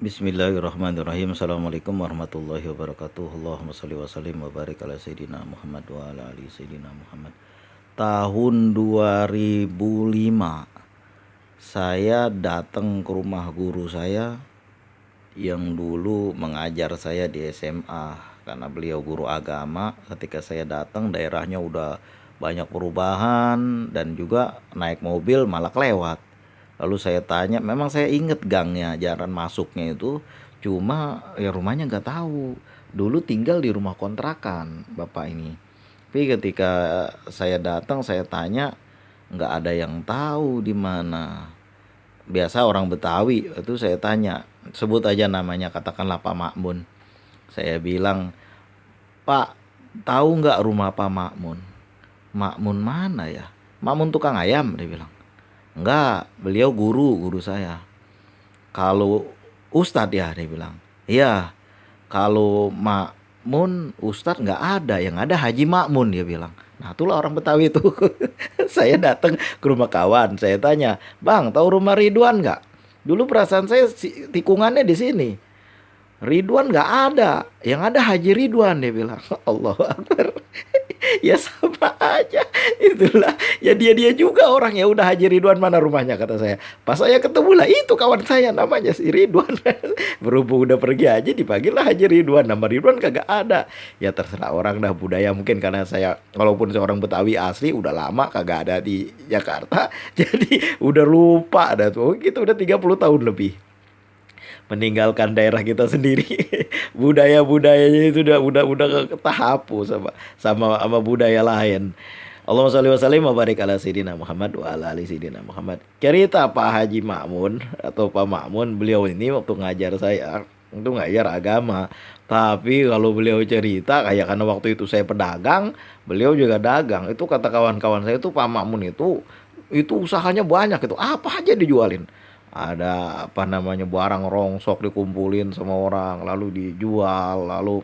Bismillahirrahmanirrahim. Assalamualaikum warahmatullahi wabarakatuh. Allahumma sholli wa sallim wa barik ala sayyidina Muhammad wa ala ali sayyidina Muhammad. Tahun 2005 saya datang ke rumah guru saya yang dulu mengajar saya di SMA, karena beliau guru agama. Ketika saya datang, daerahnya udah banyak perubahan dan juga naik mobil malah kelewat. Lalu saya tanya, memang saya inget gangnya, jalan masuknya itu, cuma ya rumahnya nggak tahu. Dulu tinggal di rumah kontrakan bapak ini. Tapi ketika saya datang, saya tanya, nggak ada yang tahu di mana. Biasa orang Betawi itu saya tanya, sebut aja namanya, katakanlah Pak Makmun. Saya bilang, Pak, tahu nggak rumah Pak Makmun? Makmun mana ya? Makmun tukang ayam, dia bilang. Enggak, beliau guru saya. Kalau Ustadz ya, dia bilang. Iya, kalau Makmun Ustadz nggak ada, yang ada Haji Makmun, dia bilang. Nah itulah orang Betawi itu. Saya datang ke rumah kawan, saya tanya, Bang, tahu rumah Ridwan nggak? Dulu perasaan saya tikungannya di sini. Ridwan nggak ada, yang ada Haji Ridwan, dia bilang. Allahu Akbar. Ya sama aja, itulah ya, dia juga orang. Ya udah, Haji Ridwan mana rumahnya, kata saya. Pas saya ketemu lah, itu kawan saya namanya si Ridwan. Berhubung udah pergi aja, dipanggil lah Haji Ridwan, nama Ridwan kagak ada. Ya terserah orang dah, budaya mungkin, karena saya walaupun seorang Betawi asli udah lama kagak ada di Jakarta. Jadi udah lupa dah tuh, gitu udah 30 tahun lebih meninggalkan daerah kita sendiri. Budaya-budayanya itu udah ketahapus sama budaya lain. Allahumma sholli wa sallim wa barik ala sayyidina Muhammad wa ala ali sayyidina Muhammad. Cerita Pak Haji Makmun atau Pak Makmun, beliau ini waktu ngajar saya itu ngajar agama. Tapi kalau beliau cerita, kayak karena waktu itu saya pedagang, beliau juga dagang. Itu kata kawan-kawan saya, itu Pak Makmun itu usahanya banyak, itu apa aja dijualin. Ada apa namanya, barang rongsok dikumpulin sama orang lalu dijual, lalu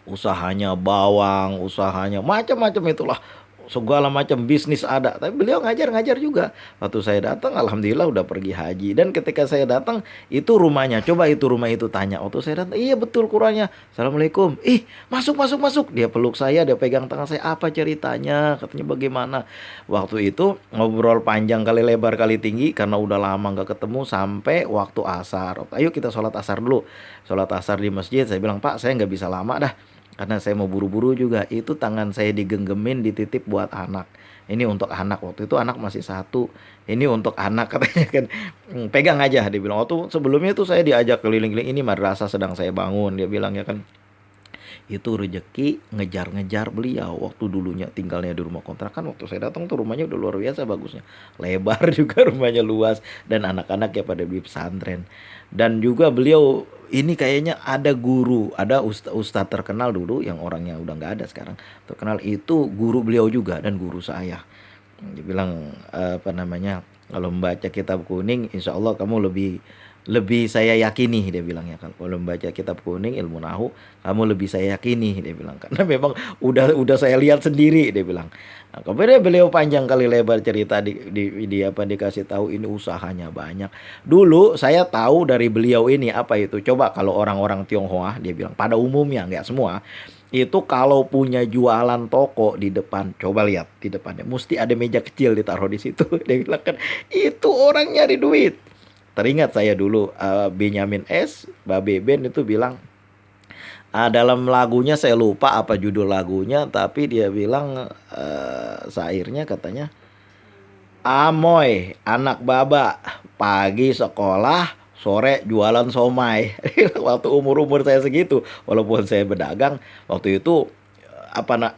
usahanya bawang, usahanya macam-macam itulah, segala macam bisnis ada. Tapi beliau ngajar-ngajar juga. Waktu saya datang, alhamdulillah udah pergi haji. Dan ketika saya datang, itu rumahnya. Coba itu rumah itu tanya. Waktu saya datang, iya betul kurangnya. Assalamualaikum. Ih, masuk masuk masuk. Dia peluk saya, dia pegang tangan saya. Apa ceritanya? Katanya bagaimana? Waktu itu ngobrol panjang kali lebar kali tinggi, karena udah lama nggak ketemu, sampai waktu asar. Ayo kita sholat asar dulu. Sholat asar di masjid. Saya bilang, Pak, saya nggak bisa lama dah, karena saya mau buru-buru juga. Itu tangan saya digenggemin, dititip buat anak. Ini untuk anak, waktu itu anak masih satu. Ini untuk anak, katanya kan. Pegang aja, dia bilang. Waktu sebelumnya itu saya diajak keliling-keliling, ini madrasah sedang saya bangun, dia bilang ya kan. Itu rezeki ngejar-ngejar beliau. Waktu dulunya tinggalnya di rumah kontrakan, waktu saya datang tuh rumahnya udah luar biasa bagusnya. Lebar juga rumahnya, luas, dan anak-anak ya pada di pesantren. Dan juga beliau ini kayaknya ada guru, ada ustadz terkenal dulu yang orangnya udah nggak ada sekarang. Terkenal itu guru beliau juga dan guru saya. Dia bilang apa namanya, kalau membaca kitab kuning, insya Allah kamu lebih lebih saya yakini, dia bilang ya, kalau membaca kitab kuning ilmu nahu kamu lebih saya yakini, dia bilang, karena memang udah saya lihat sendiri, dia bilang. Nah, kemudian beliau panjang kali lebar cerita di apa, dikasih tahu ini usahanya banyak. Dulu saya tahu dari beliau ini apa itu, coba kalau orang-orang Tionghoa, dia bilang pada umumnya, nggak semua, itu kalau punya jualan toko di depan, coba lihat di depannya mesti ada meja kecil ditaruh di situ. Dia bilang kan itu orang nyari duit. Teringat saya dulu Benyamin S, Babe Ben itu bilang, dalam lagunya saya lupa apa judul lagunya, tapi dia bilang syairnya katanya, Amoy anak baba, pagi sekolah, sore jualan somai. Waktu umur-umur saya segitu, walaupun saya berdagang, waktu itu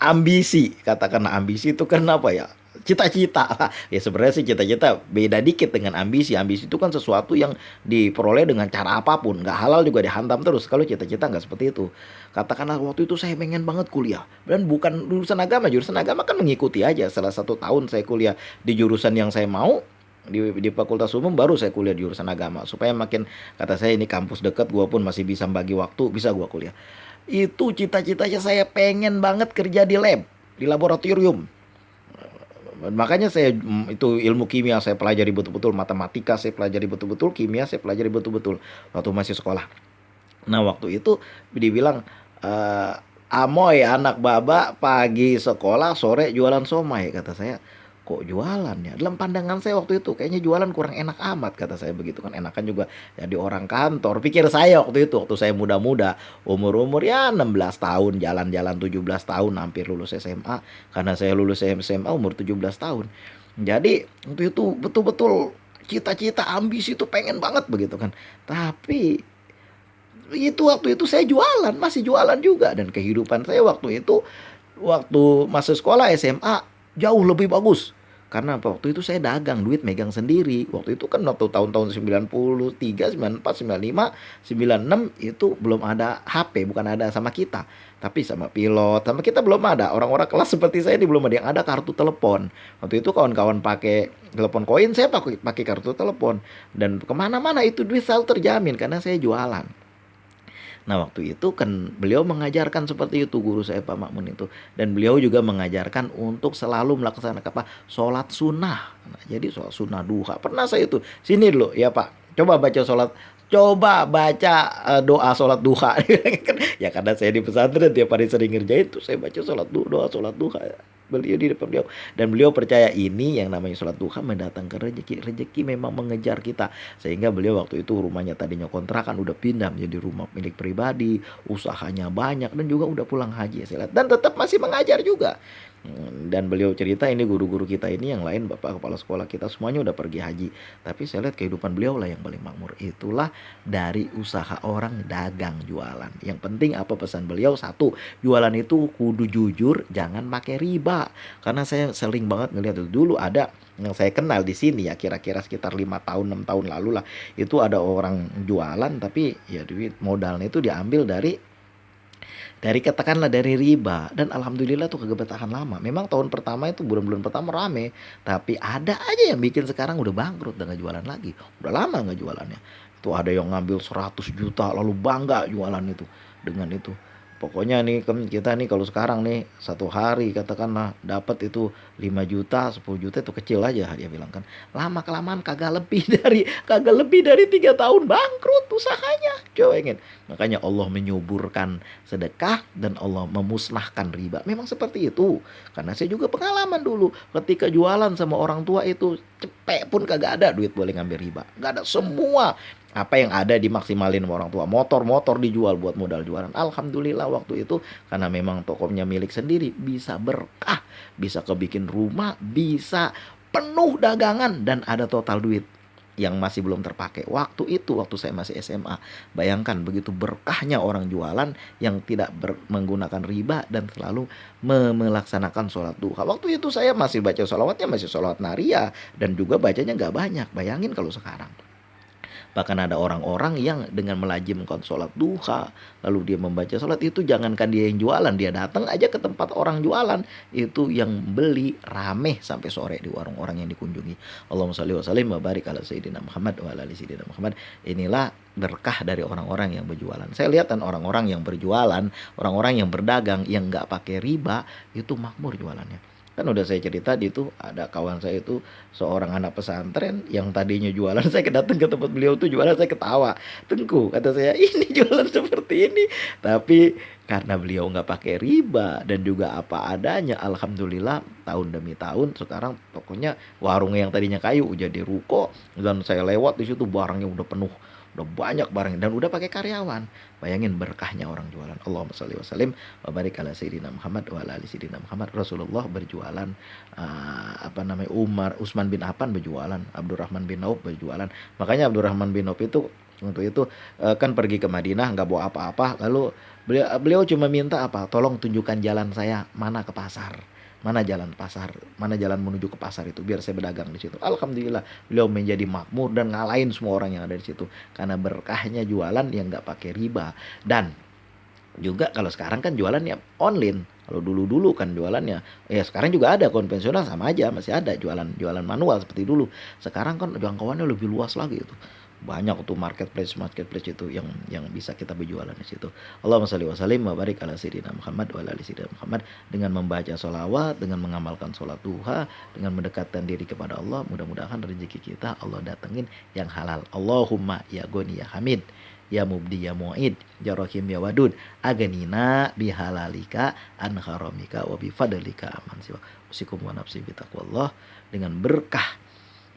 ambisi, katakan ambisi itu kan apa ya, cita-cita lah ya. Sebenarnya sih cita-cita beda dikit dengan ambisi. Ambisi itu kan sesuatu yang diperoleh dengan cara apapun, nggak halal juga dihantam terus. Kalau cita-cita nggak seperti itu. Katakanlah waktu itu saya pengen banget kuliah, dan bukan jurusan agama kan mengikuti aja. Salah satu tahun saya kuliah di jurusan yang saya mau, di fakultas umum, baru saya kuliah di jurusan agama, supaya makin, kata saya, ini kampus dekat, gua pun masih bisa bagi waktu, bisa gua kuliah. Itu cita-citanya, saya pengen banget kerja di lab, di laboratorium. Makanya saya itu ilmu kimia saya pelajari betul-betul, matematika saya pelajari betul-betul, kimia saya pelajari betul-betul waktu masih sekolah. Nah, waktu itu dibilang, "Amoy anak baba pagi sekolah, sore jualan somai," kata saya. "Kok jualan ya?" Dalam pandangan saya waktu itu, "Kayaknya jualan kurang enak amat," kata saya begitu kan, enakan juga jadi orang kantor. Pikir saya waktu itu, waktu saya muda-muda, umur-umur ya 16 tahun, jalan-jalan 17 tahun, hampir lulus SMA, karena saya lulus SMA umur 17 tahun. Jadi waktu itu betul-betul cita-cita, ambisi itu pengen banget begitu kan. Tapi waktu itu saya jualan, masih jualan juga, dan kehidupan saya waktu itu, waktu masuk sekolah SMA jauh lebih bagus. Karena apa? Waktu itu saya dagang, duit megang sendiri. Waktu itu kan waktu tahun-tahun 93, 94, 95, 96 itu belum ada HP, bukan ada sama kita. Tapi sama pilot, sama kita belum ada. Orang-orang kelas seperti saya ini belum ada yang ada kartu telepon. Waktu itu kawan-kawan pakai telepon koin, saya pakai pakai kartu telepon. Dan kemana-mana itu duit selalu terjamin karena saya jualan. Nah, waktu itu kan beliau mengajarkan seperti itu, guru saya Pak Makmun itu. Dan beliau juga mengajarkan untuk selalu melaksanakan apa? Sholat sunnah. Nah, jadi sholat sunnah duha. Pernah saya itu, sini dulu ya Pak. Coba baca doa sholat duha. Ya karena saya di pesantren tiap hari sering ngerjain tuh, saya baca doa sholat duha. Beliau di depan beliau, dan beliau percaya ini yang namanya sholat duha mendatangkan rezeki. Rezeki memang mengejar kita, sehingga beliau waktu itu rumahnya tadinya kontrakan udah pindah menjadi rumah milik pribadi, usahanya banyak, dan juga udah pulang haji saya lihat, dan tetap masih mengajar juga. Dan beliau cerita ini guru-guru kita ini yang lain, bapak kepala sekolah kita semuanya udah pergi haji, tapi saya lihat kehidupan beliau lah yang paling makmur. Itulah dari usaha orang dagang jualan. Yang penting apa pesan beliau? Satu, jualan itu kudu jujur, jangan pakai riba. Karena saya sering banget ngelihat itu. Dulu ada yang saya kenal di sini ya, kira-kira sekitar 5 tahun 6 tahun lalu lah, itu ada orang jualan tapi ya duit modalnya itu diambil dari katakanlah dari riba, dan alhamdulillah tuh kagak bertahan lama. Memang tahun pertama itu bulan-bulan pertama rame, tapi ada aja yang bikin sekarang udah bangkrut, udah nggak jualan lagi. Udah lama nggak jualannya. Itu ada yang ngambil 100 juta lalu bangga jualan itu dengan itu. Pokoknya nih kan kita nih kalau sekarang nih satu hari katakanlah dapat itu 5 juta, 10 juta itu kecil aja dia bilang kan. Lama kelamaan kagak lebih dari 3 tahun bangkrut usahanya. Coba ingin. Makanya Allah menyuburkan sedekah dan Allah memusnahkan riba. Memang seperti itu. Karena saya juga pengalaman dulu ketika jualan sama orang tua itu cepet pun kagak ada duit boleh ngambil riba. Gak ada, semua apa yang ada dimaksimalin sama orang tua. Motor-motor dijual buat modal jualan. Alhamdulillah waktu itu karena memang tokonya milik sendiri, bisa berkah, bisa kebikin rumah, bisa penuh dagangan, dan ada total duit yang masih belum terpakai. Waktu itu, waktu saya masih SMA. Bayangkan begitu berkahnya orang jualan yang tidak menggunakan riba dan selalu melaksanakan sholat duha. Waktu itu saya masih baca sholawatnya, masih sholawat naria, dan juga bacanya nggak banyak. Bayangin kalau sekarang. Bahkan ada orang-orang yang dengan melajimkan sholat duha, lalu dia membaca sholat itu, jangankan dia yang jualan, dia datang aja ke tempat orang jualan, itu yang beli rame sampai sore di warung orang yang dikunjungi. Allahumma sholli wa sallim wa barik ala sayyidina Muhammad wa ala ali sayyidina Muhammad. Inilah berkah dari orang-orang yang berjualan. Saya lihat kan orang-orang yang berjualan, orang-orang yang berdagang, yang nggak pakai riba, itu makmur jualannya. Kan udah saya cerita di itu ada kawan saya itu seorang anak pesantren yang tadinya jualan, saya datang ke tempat beliau tuh jualan, saya ketawa. "Tengku," kata saya, "ini jualan seperti ini." Tapi karena beliau nggak pakai riba dan juga apa adanya, alhamdulillah tahun demi tahun sekarang pokoknya warung yang tadinya kayu jadi ruko, dan saya lewat di situ barangnya udah penuh, udah banyak barang dan udah pakai karyawan. Bayangin berkahnya orang jualan. Allahumma sholli wa sallim wa barik ala sayyidina Muhammad wa ala ali sayyidina Muhammad. Rasulullah berjualan, Utsman bin Affan berjualan, Abdurrahman bin Auf berjualan. Makanya Abdurrahman bin Auf itu waktu itu kan pergi ke Madinah nggak bawa apa-apa, lalu beliau cuma minta apa? "Tolong tunjukkan jalan saya mana ke pasar. Mana jalan pasar, mana jalan menuju ke pasar itu biar saya berdagang di situ." Alhamdulillah beliau menjadi makmur dan ngalahin semua orang yang ada di situ karena berkahnya jualan yang nggak pakai riba. Dan juga kalau sekarang kan jualannya online. Kalau dulu-dulu kan jualannya, ya sekarang juga ada konvensional sama aja, masih ada jualan jualan manual seperti dulu. Sekarang kan jangkauannya lebih luas lagi itu. Banyak tuh marketplace itu yang bisa kita berjualan di situ. Allahumma shalli wa sallim wa barik ala sayyidina Muhammad wa ala ali sayyidina Muhammad. Dengan membaca sholawat, dengan mengamalkan sholat duha, dengan mendekatkan diri kepada Allah, mudah-mudahan rezeki kita Allah datengin yang halal. Allahumma ya goni ya hamid, ya mubdi ya mu'id, ya rahim ya wadud, aganina bihalalika an haramika wa bifadlika aman siwa. Usikum wa nafsi bitaqwallah. Dengan berkah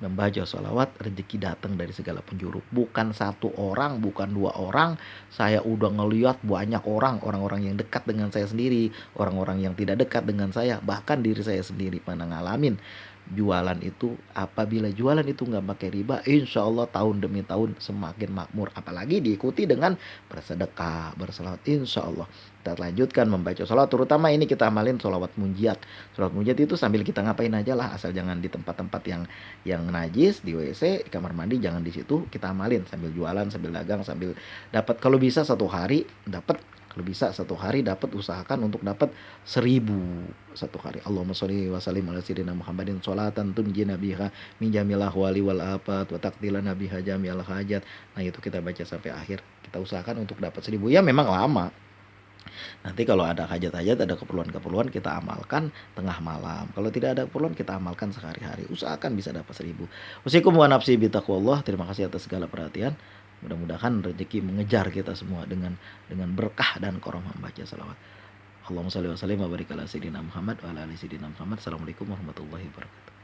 membaca sholawat, rezeki datang dari segala penjuru. Bukan satu orang, bukan dua orang. Saya udah ngeliat banyak orang-orang yang dekat dengan saya sendiri, orang-orang yang tidak dekat dengan saya, bahkan diri saya sendiri pernah ngalamin. Jualan itu, apabila jualan itu nggak pakai riba, insya Allah tahun demi tahun semakin makmur. Apalagi diikuti dengan bersedekah, berselawat, insya Allah. Kita lanjutkan membaca sholawat, terutama ini kita amalin sholawat munjiat. Sholawat munjiat itu sambil kita ngapain aja lah, asal jangan di tempat-tempat yang najis, di WC, di kamar mandi, jangan di situ. Kita amalin sambil jualan, sambil dagang, sambil dapat. Kalau bisa satu hari dapat, kalau bisa satu hari dapat, usahakan untuk dapat 1.000 satu hari. Allahumma sholli wa sallim ala sayyidina Muhammadin sholatan tunjina biha min jamil ahwali wal afat wa taqdilana biha jamil hajat. Nah itu kita baca sampai akhir. Kita usahakan untuk dapat 1.000. Ya memang lama. Nanti kalau ada hajat-hajat, ada keperluan-keperluan, kita amalkan tengah malam. Kalau tidak ada keperluan, kita amalkan sehari-hari. Usahakan bisa dapat 1.000. Usikum wa nafsi bitaqwallah. Terima kasih atas segala perhatian. Mudah-mudahan rezeki mengejar kita semua dengan berkah dan karamah membaca salawat. Allahumma shalli wa sallim wa barik ala sayyidina Muhammad wa ala ali sayyidina Muhammad. Assalamualaikum warahmatullahi wabarakatuh.